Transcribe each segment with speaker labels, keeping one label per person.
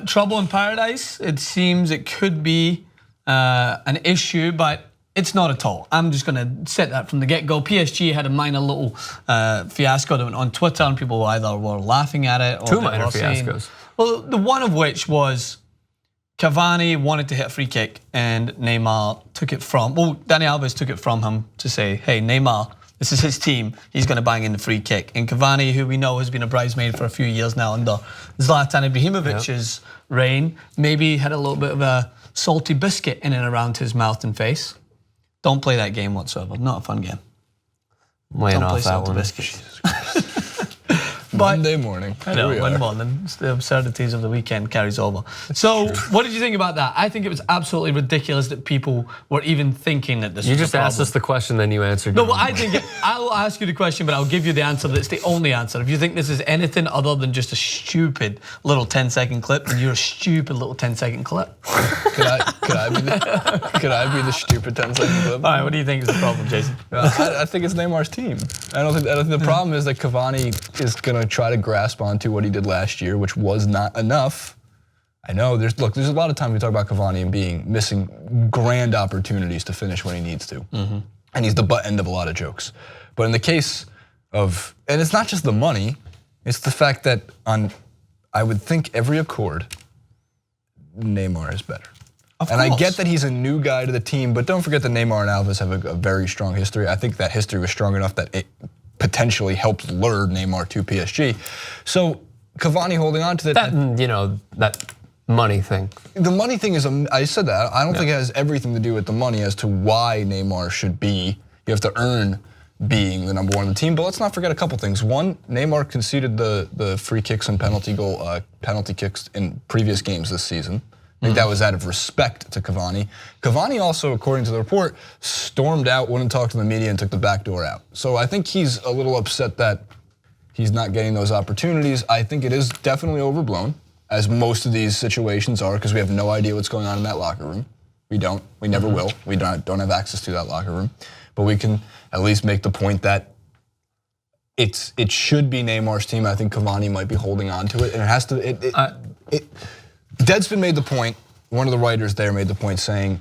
Speaker 1: Trouble in paradise. It seems it could be an issue, but it's not at all. I'm just going to set that from the get-go. PSG had a minor little fiasco that went on Twitter, and people either were laughing at it or
Speaker 2: two minor fiascos.
Speaker 1: Well, the one of which was Cavani wanted to hit a free kick, and Neymar took it from. Well, Dani Alves took it from him to say, "Hey, Neymar, this is his team. He's going to bang in the free kick." And Cavani, who we know has been a bridesmaid for a few years now under Zlatan Ibrahimovic's reign, maybe had a little bit of a salty biscuit in and around his mouth and face. Don't play that game whatsoever. Not a fun game.
Speaker 2: Laying off that one.
Speaker 3: Monday morning.
Speaker 1: I know, Monday morning. The absurdities of the weekend carries over. So, what did you think about that? I think it was absolutely ridiculous that people were even thinking that this was a problem.
Speaker 2: You just asked us the question, then you answered.
Speaker 1: No, but I think I will ask you the question, but I'll give you the answer that's the only answer. If you think this is anything other than just a stupid little 10-second clip, then you're a stupid little 10-second clip.
Speaker 3: Could I be the stupid 10-second clip?
Speaker 1: All right, what do you think is the problem, Jason?
Speaker 3: I think it's Neymar's team. I don't think the problem is that Cavani is gonna try to grasp onto what he did last year, which was not enough. I know. There's a lot of times we talk about Cavani and missing grand opportunities to finish when he needs to, and he's the butt end of a lot of jokes. But in the case of, and it's not just the money, it's the fact that I would think every accord, Neymar is better. And I get that he's a new guy to the team, but don't forget that Neymar and Alves have a very strong history. I think that history was strong enough that it potentially helped lure Neymar to PSG. So Cavani holding on to
Speaker 2: that that money thing.
Speaker 3: The money thing is, I said that, I don't think it has everything to do with the money as to why Neymar should be, you have to earn being the number one on the team. But let's not forget a couple things. One, Neymar conceded the free kicks and penalty kicks in previous games this season. I think that was out of respect to Cavani. Cavani also, according to the report, stormed out, wouldn't talk to the media, and took the back door out. So I think he's a little upset that he's not getting those opportunities. I think it is definitely overblown, as most of these situations are, because we have no idea what's going on in that locker room. We don't. We never will. We don't have access to that locker room. But we can at least make the point that it should be Neymar's team. I think Cavani might be holding on to it, and it has to. Deadspin made the point, one of the writers there made the point saying,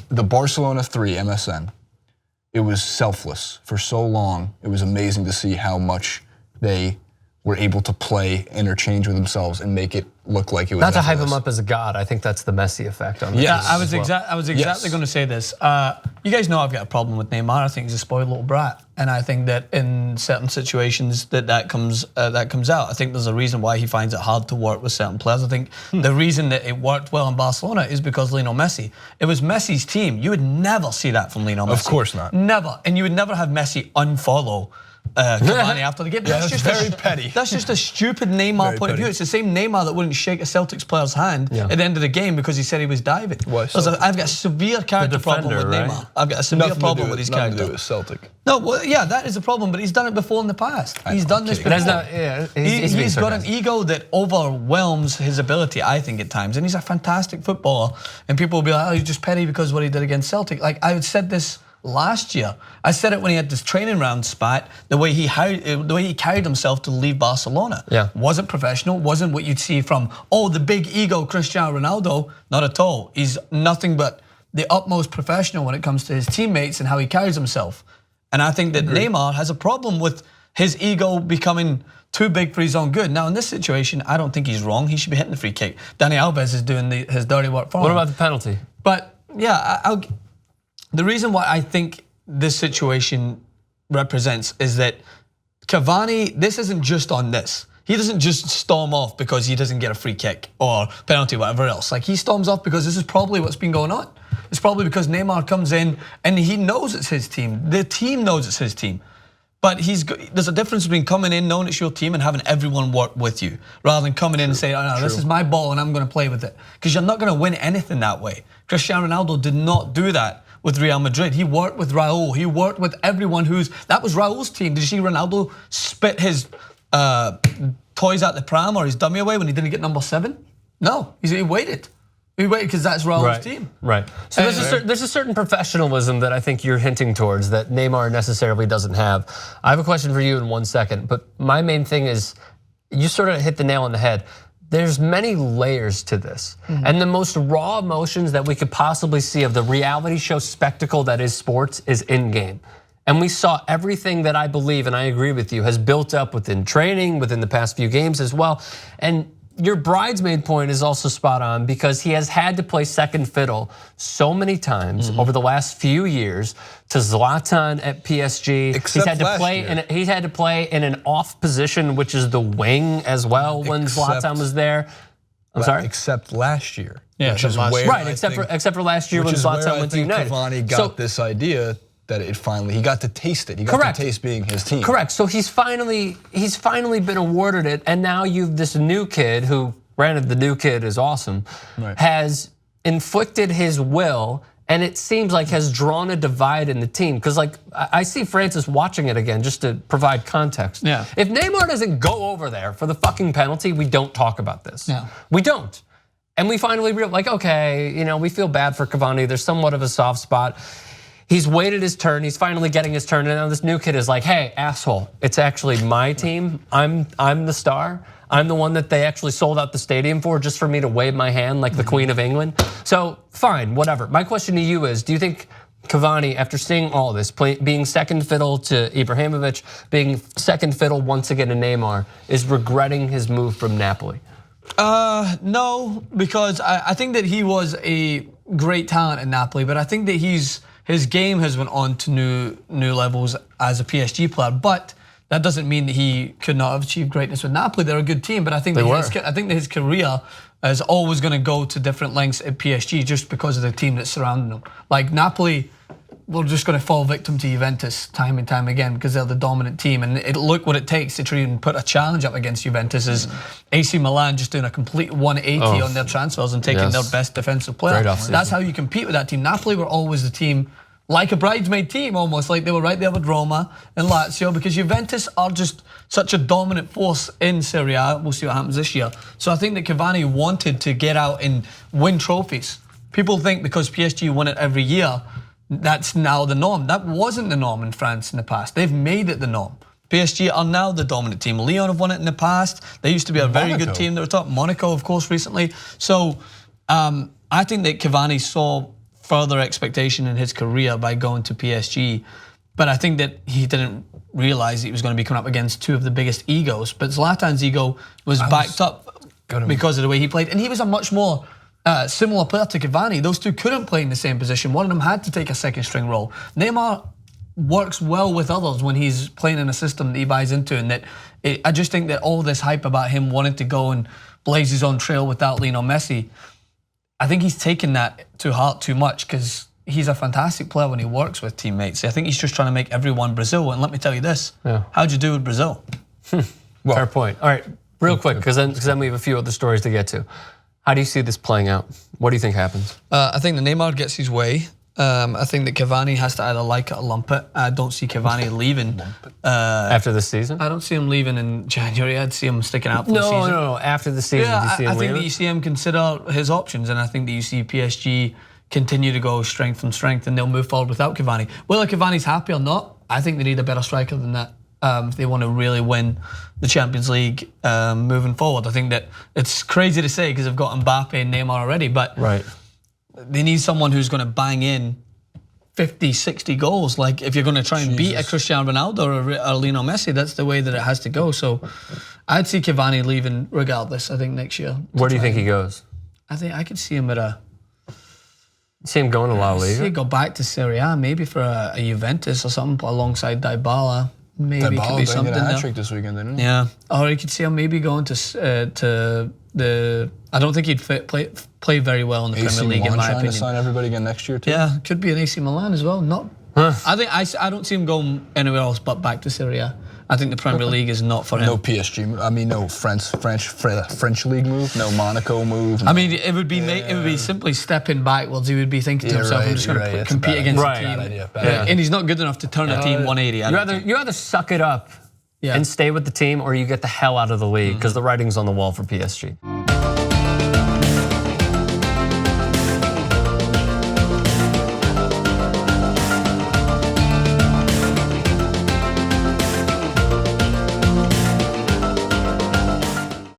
Speaker 3: the Barcelona 3 MSN, it was selfless for so long. It was amazing to see how much they were able to play, interchange with themselves, and make it look like it was
Speaker 2: not to hype him up as a god. I think that's the Messi effect on this.
Speaker 1: Yeah, I was exactly going to say this. You guys know I've got a problem with Neymar. I think he's a spoiled little brat, and I think that in certain situations that comes out. I think there's a reason why he finds it hard to work with certain players. I think the reason that it worked well in Barcelona is because Lionel Messi. It was Messi's team. You would never see that from Lionel Messi.
Speaker 3: Of course not.
Speaker 1: Never, and you would never have Messi unfollow Cavani after the game.
Speaker 3: That's just very petty.
Speaker 1: That's just a stupid Neymar point of view. It's the same Neymar that wouldn't shake a Celtics player's hand at the end of the game because he said he was diving. I've got a severe character problem with Neymar. I've got a severe problem with his character.
Speaker 3: Nothing to do with Celtic.
Speaker 1: No, well, yeah, that is a problem, but he's done it before in the past. He's done this before. He's got an ego that overwhelms his ability, I think, at times. And he's a fantastic footballer. And people will be like, oh, he's just petty because of what he did against Celtic. Like, I said this last year. I said it when he had this training round spat, the way he carried himself to leave Barcelona. Wasn't professional, wasn't what you'd see from, the big ego Cristiano Ronaldo. Not at all. He's nothing but the utmost professional when it comes to his teammates and how he carries himself. And I think that Neymar has a problem with his ego becoming too big for his own good. Now in this situation, I don't think he's wrong. He should be hitting the free kick. Dani Alves is doing his dirty work for him.
Speaker 2: What about the penalty?
Speaker 1: But yeah, the reason why I think this situation represents is that Cavani, this isn't just on this. He doesn't just storm off because he doesn't get a free kick or penalty, whatever else. Like, he storms off because this is probably what's been going on. It's probably because Neymar comes in and he knows it's his team. The team knows it's his team. But there's a difference between coming in, knowing it's your team, and having everyone work with you, rather than coming in and saying, oh, no, this is my ball and I'm going to play with it. Because you're not going to win anything that way. Cristiano Ronaldo did not do that with Real Madrid. He worked with Raul. He worked with everyone that was Raul's team. Did you see Ronaldo spit his toys out the pram or his dummy away when he didn't get number 7? No, he waited. He waited because that's Raul's team.
Speaker 2: Right. So there's a certain professionalism that I think you're hinting towards that Neymar necessarily doesn't have. I have a question for you in 1 second, but my main thing is, you sort of hit the nail on the head. there's many layers to this. And the most raw emotions that we could possibly see of the reality show spectacle that is sports is in game. And we saw everything that I believe, and I agree with you, has built up within training, within the past few games as well. And your bridesmaid point is also spot on because he has had to play second fiddle so many times over the last few years to Zlatan at PSG. He's had to play in an off position, which is the wing as well when Zlatan was there. I'm sorry?
Speaker 3: Except last year.
Speaker 1: Yeah,
Speaker 3: which is where
Speaker 2: right, except for last year when Zlatan went to United.
Speaker 3: Cavani got this idea that he got to taste it. He got to taste being his team.
Speaker 2: Correct. So he's finally been awarded it, and now you've this new kid who, granted, the new kid is awesome, has inflicted his will, and it seems like has drawn a divide in the team. Because like I see Francis watching it again, just to provide context.
Speaker 1: Yeah.
Speaker 2: If Neymar doesn't go over there for the fucking penalty, we don't talk about this.
Speaker 1: Yeah.
Speaker 2: We don't. And we finally realize, like, okay, we feel bad for Cavani. There's somewhat of a soft spot. He's waited his turn, he's finally getting his turn, and now this new kid is like, hey, asshole, it's actually my team. I'm the star. I'm the one that they actually sold out the stadium for just for me to wave my hand like the Queen of England. So fine, whatever. My question to you is, do you think Cavani, after seeing all this, being second fiddle to Ibrahimovic, being second fiddle once again to Neymar, is regretting his move from Napoli?
Speaker 1: No, because I think that he was a great talent in Napoli, but I think that his game has went on to new levels as a PSG player, but that doesn't mean that he could not have achieved greatness with Napoli. They're a good team, but I think that his career is always going to go to different lengths at PSG just because of the team that's surrounding him. Like Napoli, we're just going to fall victim to Juventus time and time again because they're the dominant team. And look what it takes to try and put a challenge up against Juventus is AC Milan just doing a complete 180 on their transfers and taking their best defensive player. That's how you compete with that team. Napoli were always the team, like a bridesmaid team almost, like they were right there with Roma and Lazio, because Juventus are just such a dominant force in Serie A. We'll see what happens this year. So I think that Cavani wanted to get out and win trophies. People think because PSG win it every year, that's now the norm. That wasn't the norm in France in the past. They've made it the norm. PSG are now the dominant team. Lyon have won it in the past. They used to be a very good team. They were top. Monaco, of course, recently. So I think that Cavani saw further expectation in his career by going to PSG. But I think that he didn't realize he was going to be coming up against two of the biggest egos. But Zlatan's ego was backed up because of the way he played. And he was a much more similar player to Cavani. Those two couldn't play in the same position. One of them had to take a second string role. Neymar works well with others when he's playing in a system that he buys into. And I just think that all this hype about him wanting to go and blaze his own trail without Lionel Messi, I think he's taken that to heart too much because he's a fantastic player when he works with teammates. I think he's just trying to make everyone Brazil. And let me tell you this, how'd you do with Brazil?
Speaker 2: Fair point. All right, real quick, because then we have a few other stories to get to. How do you see this playing out? What do you think happens?
Speaker 1: I think that Neymar gets his way. I think that Cavani has to either like it or lump it. I don't see Cavani leaving.
Speaker 2: After the season?
Speaker 1: I don't see him leaving in January. I'd see him sticking out for the season.
Speaker 2: No, after the season,
Speaker 1: Yeah,
Speaker 2: do you see him
Speaker 1: I think
Speaker 2: leaving?
Speaker 1: that you see him consider his options, and I think that you see PSG continue to go strength from strength, and they'll move forward without Cavani. Whether Cavani's happy or not, I think they need a better striker than that if they want to really win the Champions League moving forward. I think that it's crazy to say because they've got Mbappe and Neymar already, but they need someone who's going to bang in 50, 60 goals. Like if you're going to try and beat a Cristiano Ronaldo or a Lionel Messi, that's the way that it has to go. So I'd see Cavani leaving regardless, I think, next year.
Speaker 2: Where do you think he goes?
Speaker 1: I think I could see him at
Speaker 2: See him going to La Liga?
Speaker 1: See, go back to Serie A, maybe for a Juventus or something alongside Dybala. Maybe could be something.
Speaker 3: Dybala a hat-trick this weekend, didn't he?
Speaker 1: Yeah, or you could see him maybe going to the. I don't think he'd play very well in the Premier League, in my opinion.
Speaker 3: To sign everybody again next year too.
Speaker 1: Yeah, could be an AC Milan as well. Not. I don't see him going anywhere else but back to Serie A. I think the Premier League is not for him.
Speaker 3: No PSG. I mean, no French league move. No Monaco move. No.
Speaker 1: I mean, it would be simply stepping backwards. He would be thinking to himself, "I'm just going to compete against a team." And he's not good enough to turn a team 180.
Speaker 2: You either suck it up and stay with the team, or you get the hell out of the league because the writing's on the wall for PSG.